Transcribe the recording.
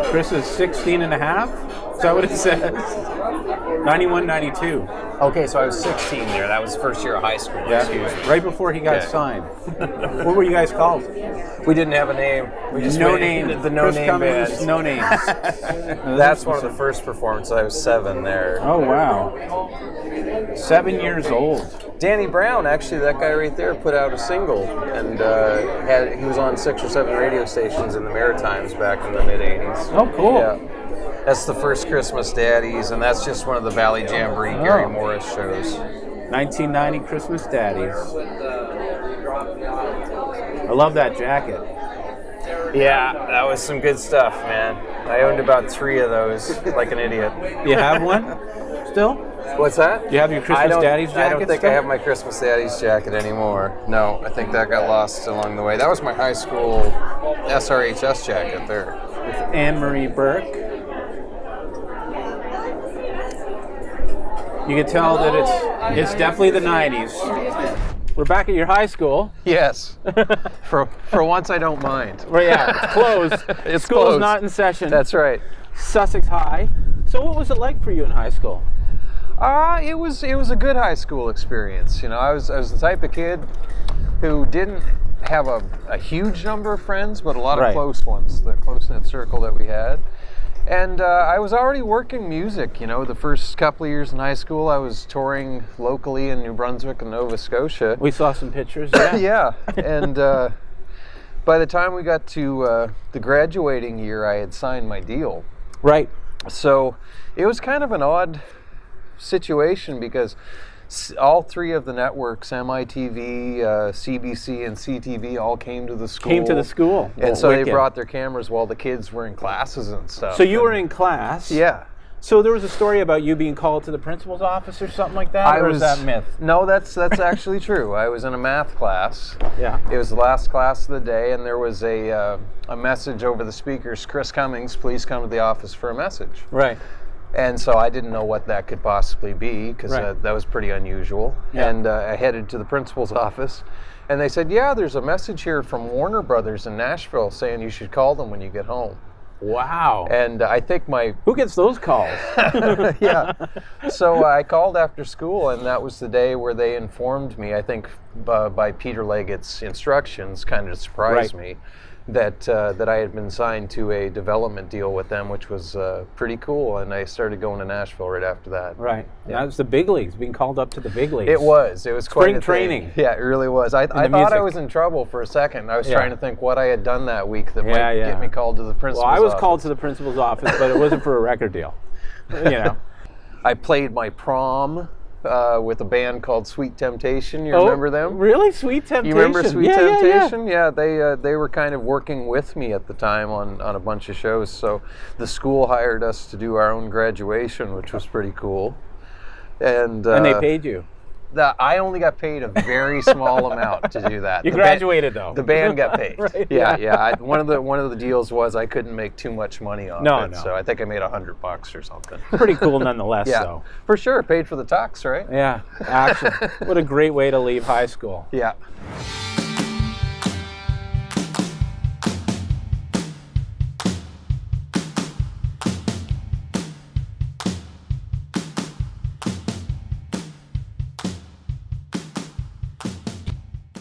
Chris is 16 and a half. Is that what it says? 91, 92. Okay, so I was 16 there. That was first year of high school. Yeah, Excuse me. right before he got Okay. signed. What were you guys called? We didn't have a name. We just No went name. into the no Chris name Cummings, band. no names. That's one of the first performances. I was 7 there. Oh, wow. 7 years old. Danny Brown, actually, that guy right there, put out a single, and he was on 6 or 7 radio stations in the Maritimes back in the mid '80s. Oh, cool. Yeah, that's the first Christmas Daddies, and that's just one of the Valley Jamboree Gary Morris shows. 1990 Christmas Daddies. I love that jacket. Yeah, that was some good stuff, man. I owned about 3 of those, like an idiot. You have one still? What's that? You have your Christmas Daddies jacket I don't think still? I have my Christmas Daddies jacket anymore. No, I think that got lost along the way. That was my high school SRHS jacket there. With Anne-Marie Burke. You can tell that it's definitely the 90s. We're back at your high school. Yes. For once, I don't mind. Well, yeah, it's closed. It's School's closed. not in session. That's right. Sussex High. So what was it like for you in high school? It was a good high school experience. You know, I was the type of kid who didn't have a huge number of friends, but a lot of Right. close ones. The close-knit circle that we had. And I was already working music. You know, the first couple of years in high school, I was touring locally in New Brunswick and Nova Scotia. We saw some pictures. Yeah. Yeah, and by the time we got to the graduating year, I had signed my deal. Right. So it was kind of an odd situation because all 3 of the networks, MITV, CBC, and CTV, all came to the school. Came to the school. And so Wicked. they brought their cameras while the kids were in classes and stuff. So you were in class. Yeah. So there was a story about you being called to the principal's office or something like that, or is that myth? No, that's actually true. I was in a math class. Yeah. It was the last class of the day, and there was a message over the speakers, Chris Cummings, please come to the office for a message. Right. And so I didn't know what that could possibly be, because Right. that was pretty unusual. Yeah. And I headed to the principal's office, and they said, yeah, there's a message here from Warner Brothers in Nashville saying you should call them when you get home. Wow. And I think my Who gets those calls? yeah. So I called after school, and that was the day where they informed me, I think by Peter Leggett's instructions, kind of surprised Right. me, that I had been signed to a development deal with them, which was pretty cool, and I started going to Nashville right after that. Right. That was the big leagues, being called up to the big leagues. It was quite Spring a thing. training. Yeah, it really was. I thought music. I was in trouble for a second. I was Yeah. trying to think what I had done that week that Yeah, might yeah. get me called to the principal's Well, I was office. called to the principal's office, but it wasn't for a record deal. You know. I played my prom with a band called Sweet Temptation. You remember them? Really? Sweet Temptation? You remember Sweet Yeah, Temptation? Yeah, they were kind of working with me at the time on a bunch of shows. So the school hired us to do our own graduation, which was pretty cool. And And they paid you. I only got paid a very small amount to do that. You graduated, though. The band got paid. Right, Yeah. One of the deals was I couldn't make too much money off No, it, no. so I think I made $100 or something. Pretty cool nonetheless, Yeah, though. for sure. Paid for the tux, right? Yeah, actually. What a great way to leave high school. Yeah.